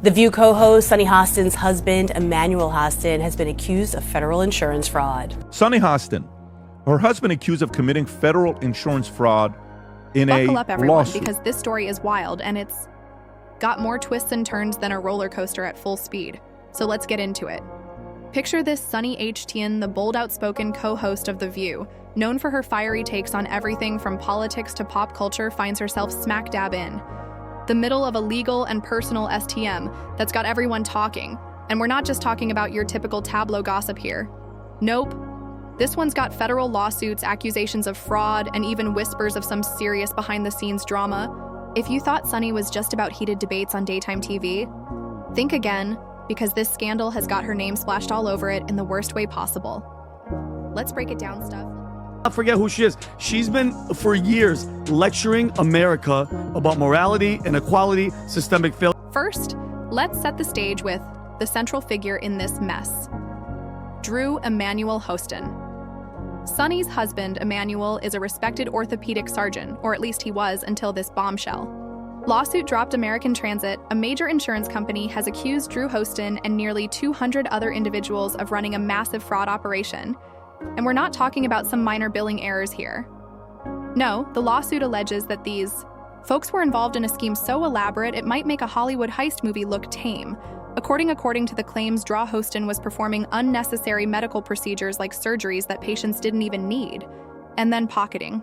The View co-host Sunny Hostin's husband, Emmanuel Hostin, has been accused of federal insurance fraud. Sunny Hostin, her husband accused of committing federal insurance fraud in a Buckle up, everyone, lawsuit. because this story is wild and it's got more twists and turns than a roller coaster at full speed. So let's get into it. Picture this Sunny Hostin, the bold, outspoken co-host of The View, known for her fiery takes on everything from politics to pop culture, finds herself smack dab in the middle of a legal and personal STM that's got everyone talking. And we're not just talking about your typical tableau gossip here. Nope. This one's got federal lawsuits, accusations of fraud, and even whispers of some serious behind-the-scenes drama. If you thought Sunny was just about heated debates on daytime TV, think again, because this scandal has got her name splashed all over it in the worst way possible. Let's break it down, Steph. Not forget who she is. She's been, for years, lecturing America about morality, inequality, systemic failure. First, let's set the stage with the central figure in this mess, Drew Emmanuel Hostin. Sunny's husband, Emmanuel, is a respected orthopedic surgeon, or at least he was until this bombshell. Lawsuit dropped. American Transit, a major insurance company, has accused Drew Hostin and nearly 200 other individuals of running a massive fraud operation. And we're not talking about some minor billing errors here. No, the lawsuit alleges that these folks were involved in a scheme so elaborate it might make a Hollywood heist movie look tame. According to the claims, Drew Hostin was performing unnecessary medical procedures like surgeries that patients didn't even need, and then pocketing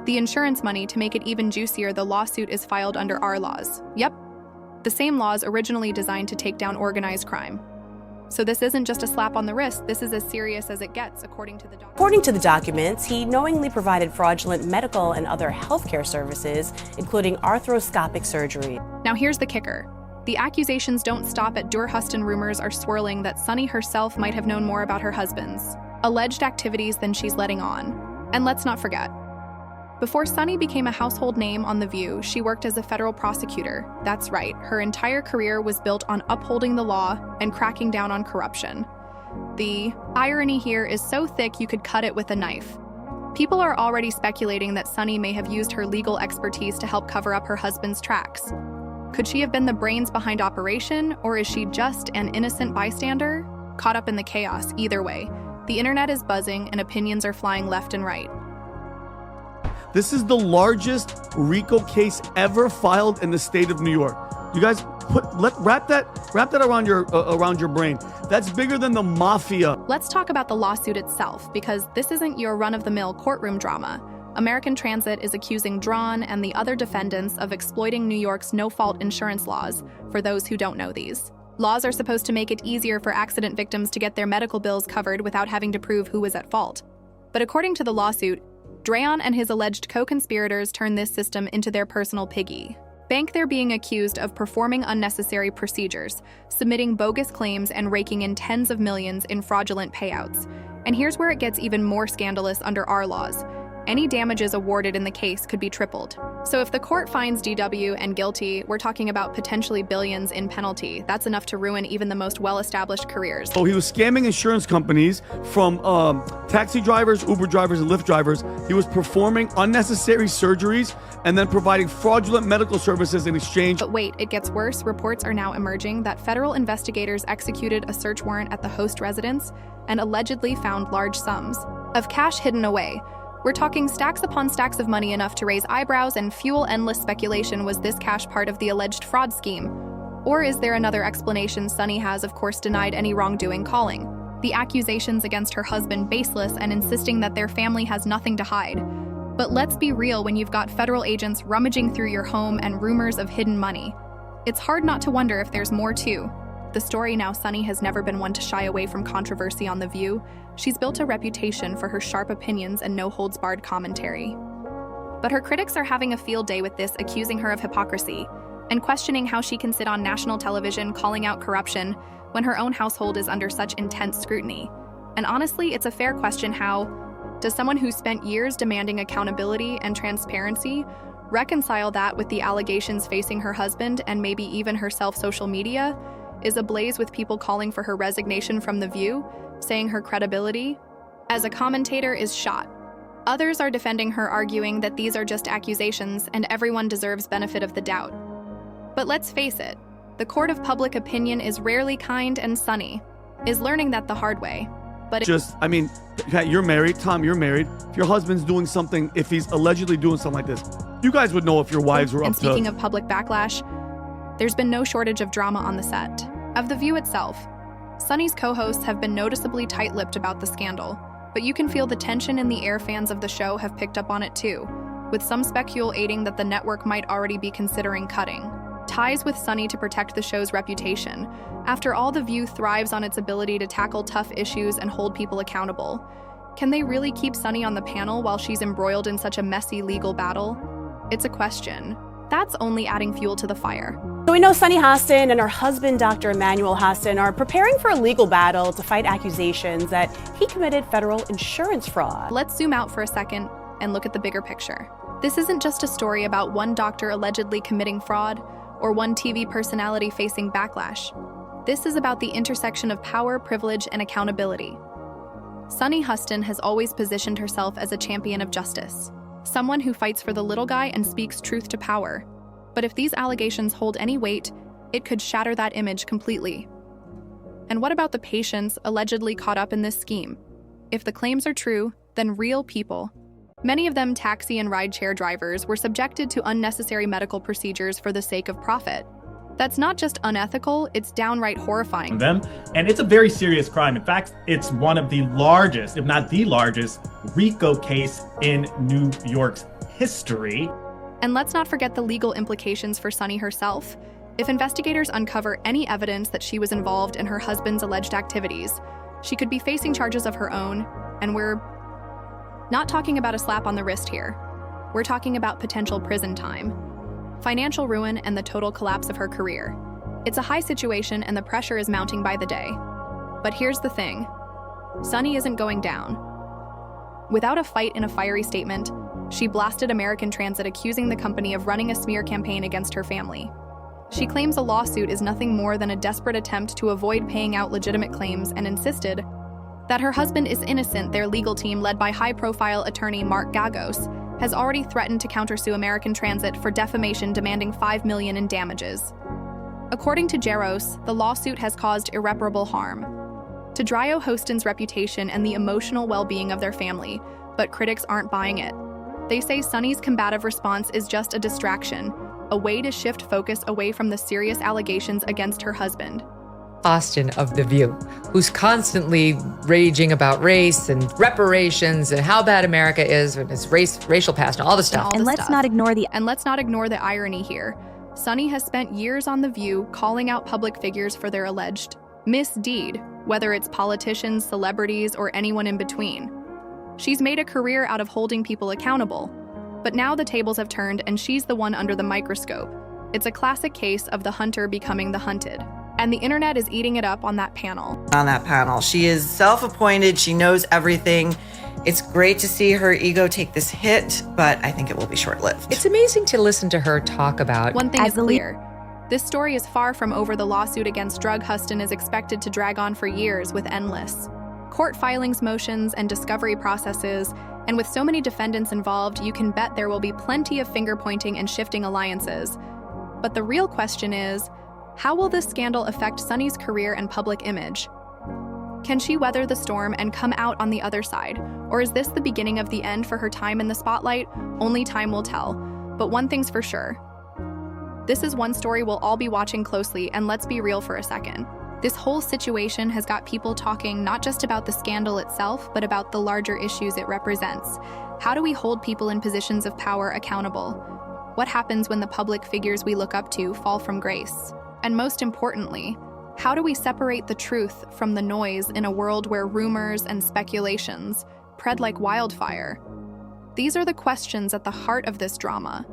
the insurance money to make it even juicier. The lawsuit is filed under our laws. Yep, the same laws originally designed to take down organized crime. So this isn't just a slap on the wrist, this is as serious as it gets, according to the documents. According to the documents, he knowingly provided fraudulent medical and other healthcare services, including arthroscopic surgery. Now here's the kicker. The accusations don't stop at Drew Hostin. Rumors are swirling that Sunny herself might have known more about her husband's alleged activities than she's letting on. And let's not forget, before Sunny became a household name on The View, she worked as a federal prosecutor. That's right, her entire career was built on upholding the law and cracking down on corruption. The irony here is so thick you could cut it with a knife. People are already speculating that Sunny may have used her legal expertise to help cover up her husband's tracks. Could she have been the brains behind operation, or is she just an innocent bystander? Caught up in the chaos, either way. The internet is buzzing and opinions are flying left and right. This is the largest RICO case ever filed in the state of New York. You guys wrap that around your brain. That's bigger than the mafia. Let's talk about the lawsuit itself, because this isn't your run-of-the-mill courtroom drama. American Transit is accusing Drew and the other defendants of exploiting New York's no-fault insurance laws. For those who don't know these, laws are supposed to make it easier for accident victims to get their medical bills covered without having to prove who was at fault. But according to the lawsuit, Drew and his alleged co-conspirators turned this system into their personal piggy bank. They're being accused of performing unnecessary procedures, submitting bogus claims, and raking in tens of millions in fraudulent payouts. And here's where it gets even more scandalous under our laws. Any damages awarded in the case could be tripled. So if the court finds DW and guilty, we're talking about potentially billions in penalty. That's enough to ruin even the most well-established careers. So he was scamming insurance companies from taxi drivers, Uber drivers, and Lyft drivers. He was performing unnecessary surgeries and then providing fraudulent medical services in exchange. But wait, it gets worse. Reports are now emerging that federal investigators executed a search warrant at the host residence and allegedly found large sums of cash hidden away. We're talking stacks upon stacks of money, enough to raise eyebrows and fuel endless speculation. Was this cash part of the alleged fraud scheme? Or is there another explanation? Sunny has, of course, denied any wrongdoing, calling the accusations against her husband baseless and insisting that their family has nothing to hide. But let's be real, when you've got federal agents rummaging through your home and rumors of hidden money, it's hard not to wonder if there's more too. The story now, Sunny has never been one to shy away from controversy on The View. She's built a reputation for her sharp opinions and no-holds-barred commentary. But her critics are having a field day with this, accusing her of hypocrisy and questioning how she can sit on national television calling out corruption when her own household is under such intense scrutiny. And honestly, it's a fair question. How does someone who spent years demanding accountability and transparency reconcile that with the allegations facing her husband and maybe even herself? Social media is ablaze with people calling for her resignation from The View, saying her credibility as a commentator is shot. Others are defending her, arguing that these are just accusations and everyone deserves benefit of the doubt. But let's face it, The court of public opinion is rarely kind, and Sunny is learning that the hard way. But You're married. Tom, you're married. If your husband's doing something, if he's allegedly doing something like this, you guys would know if your wives were up And to... speaking of public backlash, there's been no shortage of drama on the set. Of The View itself, Sunny's co-hosts have been noticeably tight-lipped about the scandal, but you can feel the tension in the air. Fans of the show have picked up on it too, with some speculating that the network might already be considering cutting ties with Sunny to protect the show's reputation. After all, The View thrives on its ability to tackle tough issues and hold people accountable. Can they really keep Sunny on the panel while she's embroiled in such a messy legal battle? It's a question. That's only adding fuel to the fire. So we know Sunny Hostin and her husband, Dr. Emmanuel Hostin, are preparing for a legal battle to fight accusations that he committed federal insurance fraud. Let's zoom out for a second and look at the bigger picture. This isn't just a story about one doctor allegedly committing fraud or one TV personality facing backlash. This is about the intersection of power, privilege, and accountability. Sunny Hostin has always positioned herself as a champion of justice, someone who fights for the little guy and speaks truth to power. But if these allegations hold any weight, it could shatter that image completely. And what about the patients allegedly caught up in this scheme? If the claims are true, then real people, many of them taxi and rideshare drivers, were subjected to unnecessary medical procedures for the sake of profit. That's not just unethical, it's downright horrifying. And it's a very serious crime. In fact, it's one of the largest, if not the largest, RICO case in New York's history. And let's not forget the legal implications for Sunny herself. If investigators uncover any evidence that she was involved in her husband's alleged activities, she could be facing charges of her own, and we're not talking about a slap on the wrist here. We're talking about potential prison time, financial ruin, and the total collapse of her career. It's a high situation, and the pressure is mounting by the day. But here's the thing. Sunny isn't going down. Without a fight in a fiery statement, she blasted American Transit, accusing the company of running a smear campaign against her family. She claims a lawsuit is nothing more than a desperate attempt to avoid paying out legitimate claims, and insisted that her husband is innocent. Their legal team, led by high-profile attorney Mark Gagos, has already threatened to countersue American Transit for defamation, demanding $5 million in damages. According to Jaros, the lawsuit has caused irreparable harm to Hostin's reputation and the emotional well-being of their family, but critics aren't buying it. They say Sunny's combative response is just a distraction, a way to shift focus away from the serious allegations against her husband. Hostin of The View, who's constantly raging about race and reparations and how bad America is and its racial past and all the stuff. And let's not ignore the irony here. Sunny has spent years on The View calling out public figures for their alleged misdeed, whether it's politicians, celebrities, or anyone in between. She's made a career out of holding people accountable. But now the tables have turned, and she's the one under the microscope. It's a classic case of the hunter becoming the hunted. And the internet is eating it up on that panel. She is self-appointed. She knows everything. It's great to see her ego take this hit, but I think it will be short-lived. It's amazing to listen to her talk about. One thing is clear. This story is far from over. The lawsuit against Hostin is expected to drag on for years, with endless court filings, motions, and discovery processes. And with so many defendants involved, you can bet there will be plenty of finger-pointing and shifting alliances. But the real question is, how will this scandal affect Sunny's career and public image? Can she weather the storm and come out on the other side? Or is this the beginning of the end for her time in the spotlight? Only time will tell. But one thing's for sure. This is one story we'll all be watching closely, and let's be real for a second. This whole situation has got people talking not just about the scandal itself, but about the larger issues it represents. How do we hold people in positions of power accountable? What happens when the public figures we look up to fall from grace? And most importantly, how do we separate the truth from the noise in a world where rumors and speculations spread like wildfire? These are the questions at the heart of this drama,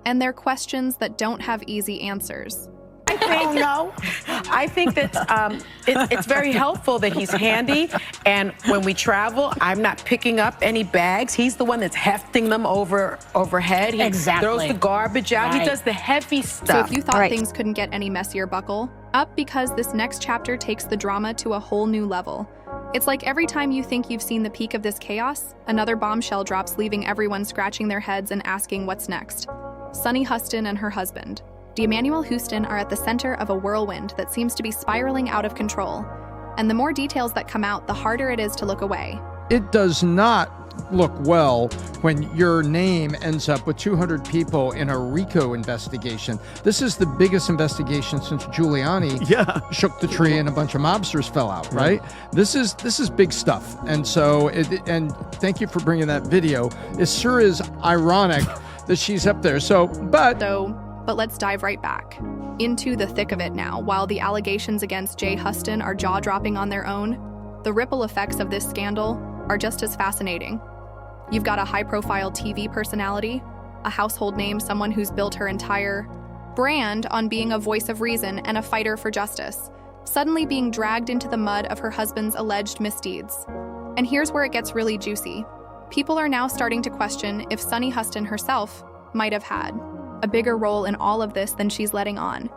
and they're questions that don't have easy answers. I think that it's very helpful that he's handy, and when we travel, I'm not picking up any bags. He's the one that's hefting them overhead. He throws the garbage out. He does the heavy stuff. So if you thought things couldn't get any messier, buckle up, because this next chapter takes the drama to a whole new level. It's like every time you think you've seen the peak of this chaos, another bombshell drops, leaving everyone scratching their heads and asking what's next. Sunny Hostin and her husband. Emmanuel Hostin are at the center of a whirlwind that seems to be spiraling out of control. And the more details that come out, the harder it is to look away. It does not look well when your name ends up with 200 people in a RICO investigation. This is the biggest investigation since Giuliani shook the tree and a bunch of mobsters fell out, right? This is big stuff. And so, and thank you for bringing that video. It sure is ironic that she's up there. But let's dive right back into the thick of it now. While the allegations against Jay Hostin are jaw-dropping on their own, the ripple effects of this scandal are just as fascinating. You've got a high-profile TV personality, a household name, someone who's built her entire brand on being a voice of reason and a fighter for justice, suddenly being dragged into the mud of her husband's alleged misdeeds. And here's where it gets really juicy. People are now starting to question if Sunny Hostin herself might have had a bigger role in all of this than she's letting on.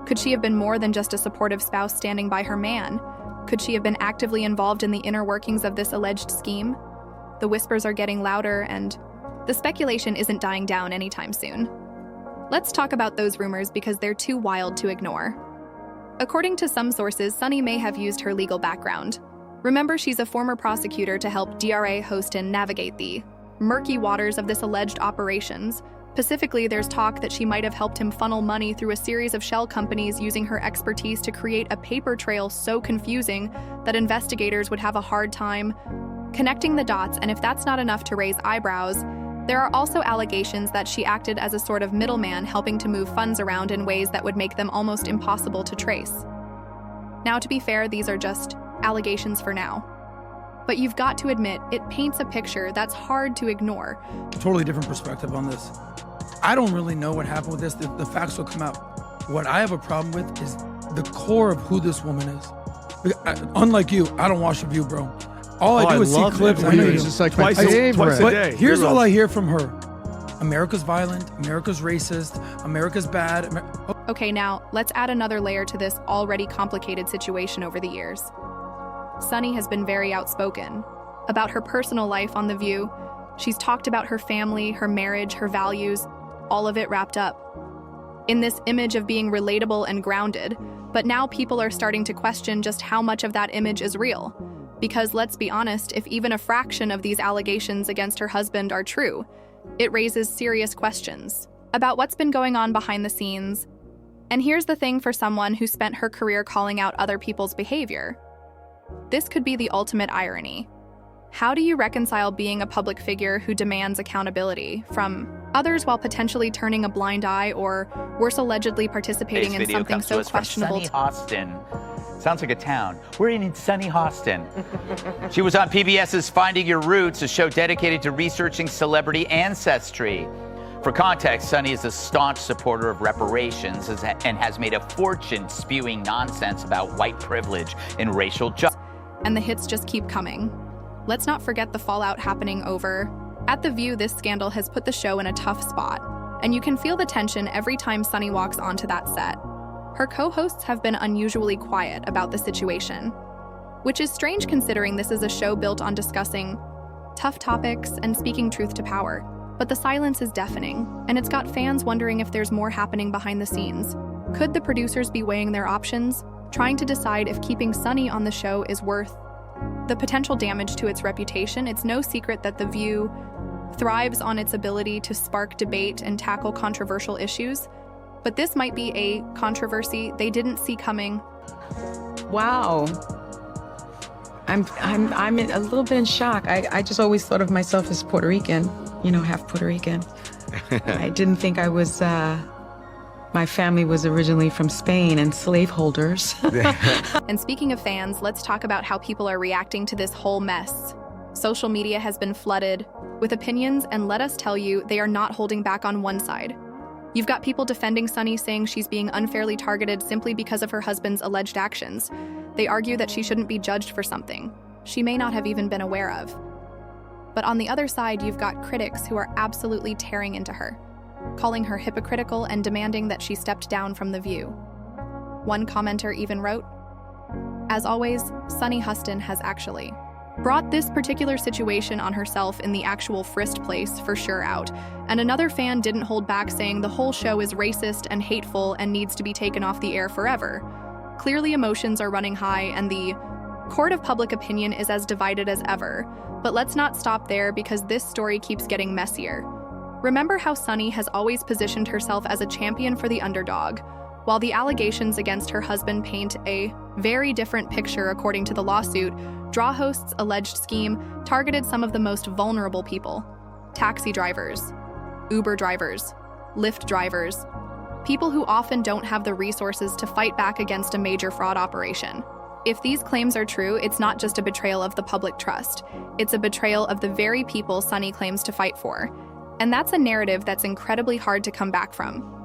Could she have been more than just a supportive spouse standing by her man? Could she have been actively involved in the inner workings of this alleged scheme? The whispers are getting louder, and the speculation isn't dying down anytime soon. Let's talk about those rumors because they're too wild to ignore. According to some sources, Sunny may have used her legal background. Remember, she's a former prosecutor to help DRA Hostin navigate the murky waters of this alleged operations. Specifically, there's talk that she might have helped him funnel money through a series of shell companies using her expertise to create a paper trail so confusing that investigators would have a hard time connecting the dots. And if that's not enough to raise eyebrows, there are also allegations that she acted as a sort of middleman, helping to move funds around in ways that would make them almost impossible to trace. Now, to be fair, these are just allegations for now. But you've got to admit, it paints a picture that's hard to ignore. Totally different perspective on this. I don't really know what happened with this. The facts will come out. What I have a problem with is the core of who this woman is. Unlike you, I don't watch The View, bro. All I do is see clips. I know, it's just like twice a day. But here's all I hear from her. America's violent. America's racist. America's bad. Okay, now, let's add another layer to this already complicated situation over the years. Sunny has been very outspoken about her personal life on The View. She's talked about her family, her marriage, her values, all of it wrapped up in this image of being relatable and grounded. But now people are starting to question just how much of that image is real. Because let's be honest, if even a fraction of these allegations against her husband are true, it raises serious questions about what's been going on behind the scenes. And here's the thing for someone who spent her career calling out other people's behavior. This could be the ultimate irony. How do you reconcile being a public figure who demands accountability from others while potentially turning a blind eye or, worse, allegedly participating in something so questionable? Sunny Hostin. Sounds like a town. We're in Sunny Hostin. She was on PBS's Finding Your Roots, a show dedicated to researching celebrity ancestry. For context, Sunny is a staunch supporter of reparations and has made a fortune spewing nonsense about white privilege and racial justice. And the hits just keep coming. Let's not forget the fallout happening over at The View. This scandal has put the show in a tough spot, and you can feel the tension every time Sunny walks onto that set. Her co-hosts have been unusually quiet about the situation, which is strange considering this is a show built on discussing tough topics and speaking truth to power. But the silence is deafening, and it's got fans wondering if there's more happening behind the scenes. Could the producers be weighing their options, trying to decide if keeping Sunny on the show is worth the potential damage to its reputation? It's no secret that The View thrives on its ability to spark debate and tackle controversial issues, but this might be a controversy they didn't see coming. Wow. I'm a little bit in shock. I just always thought of myself as Puerto Rican, half Puerto Rican. I didn't think I was, my family was originally from Spain and slaveholders. And speaking of fans, let's talk about how people are reacting to this whole mess. Social media has been flooded with opinions, and let us tell you, they are not holding back on one side. You've got people defending Sunny, saying she's being unfairly targeted simply because of her husband's alleged actions. They argue that she shouldn't be judged for something she may not have even been aware of. But on the other side, you've got critics who are absolutely tearing into her, calling her hypocritical and demanding that she stepped down from The View. One commenter even wrote, "As always, Sunny Hostin has actually brought this particular situation on herself in the actual Frist place for sure out. And another fan didn't hold back, saying the whole show is racist and hateful and needs to be taken off the air forever. Clearly emotions are running high and the court of public opinion is as divided as ever. But let's not stop there, because this story keeps getting messier. Remember how Sunny has always positioned herself as a champion for the underdog, while the allegations against her husband paint a very different picture. According to the lawsuit, Draw Host's alleged scheme targeted some of the most vulnerable people: taxi drivers, Uber drivers, Lyft drivers, people who often don't have the resources to fight back against a major fraud operation. If these claims are true, it's not just a betrayal of the public trust, it's a betrayal of the very people Sunny claims to fight for. And that's a narrative that's incredibly hard to come back from.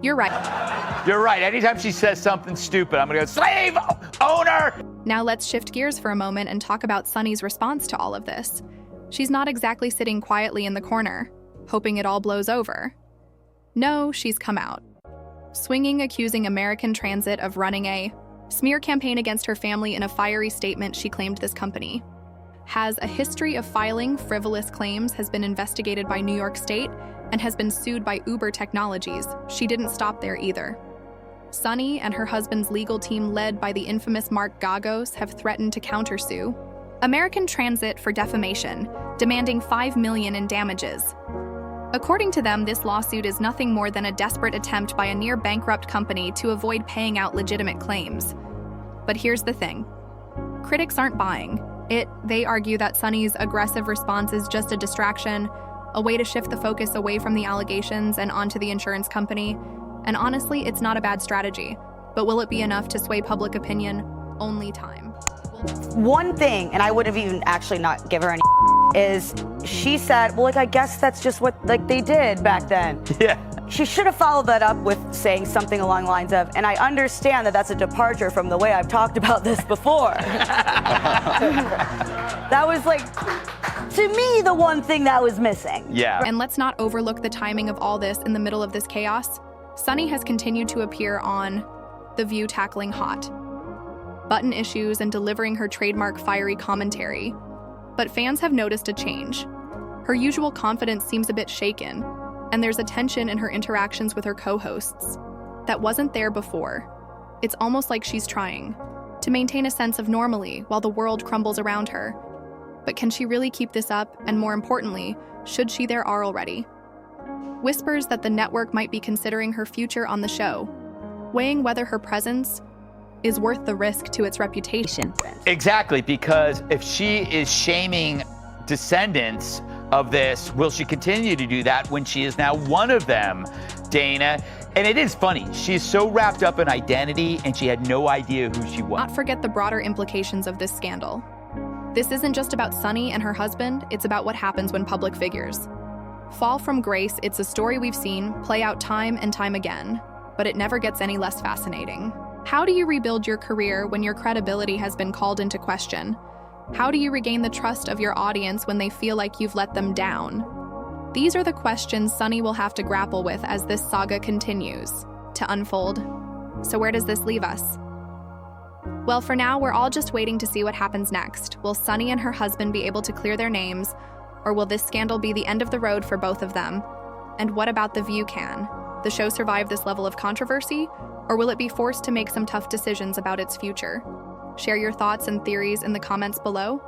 You're right. You're right. Anytime she says something stupid, I'm gonna go, slave owner! Now let's shift gears for a moment and talk about Sunny's response to all of this. She's not exactly sitting quietly in the corner, hoping it all blows over. No, she's come out, swinging, accusing American Transit of running a smear campaign against her family. In a fiery statement, she claimed this company has a history of filing frivolous claims, has been investigated by New York State, and has been sued by Uber Technologies. She didn't stop there either. Sunny and her husband's legal team, led by the infamous Mark Gagos, have threatened to countersue American Transit for defamation, demanding $5 million in damages. According to them, this lawsuit is nothing more than a desperate attempt by a near-bankrupt company to avoid paying out legitimate claims. But here's the thing. Critics aren't buying it. They argue that Sunny's aggressive response is just a distraction, a way to shift the focus away from the allegations and onto the insurance company. And honestly, it's not a bad strategy. But will it be enough to sway public opinion? Only time. One thing, and I would have even actually not give her any, is she said, well, like, I guess that's just what they did back then. Yeah. She should have followed that up with saying something along the lines of, and I understand that that's a departure from the way I've talked about this before. That was, like, to me, the one thing that was missing. Yeah. And let's not overlook the timing of all this. In the middle of this chaos, Sunny has continued to appear on The View, tackling hot button issues and delivering her trademark fiery commentary. But fans have noticed a change. Her usual confidence seems a bit shaken, and there's a tension in her interactions with her co-hosts that wasn't there before. It's almost like she's trying to maintain a sense of normalcy while the world crumbles around her. But can she really keep this up? And more importantly, should she? There are already whispers that the network might be considering her future on the show, weighing whether her presence is worth the risk to its reputation. Exactly, because if she is shaming descendants of this, will she continue to do that when she is now one of them, Dana? And it is funny, she's so wrapped up in identity and she had no idea who she was. Not forget the broader implications of this scandal. This isn't just about Sunny and her husband, it's about what happens when public figures fall from grace. It's a story we've seen play out time and time again, but it never gets any less fascinating. How do you rebuild your career when your credibility has been called into question? How do you regain the trust of your audience when they feel like you've let them down? These are the questions Sunny will have to grapple with as this saga continues to unfold. So where does this leave us? Well, for now, we're all just waiting to see what happens next. Will Sunny and her husband be able to clear their names, or will this scandal be the end of the road for both of them? And what about The View? Can the show survive this level of controversy, or will it be forced to make some tough decisions about its future? Share your thoughts and theories in the comments below.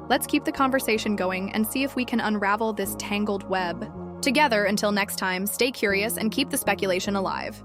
Let's keep the conversation going and see if we can unravel this tangled web together. Until next time, stay curious and keep the speculation alive.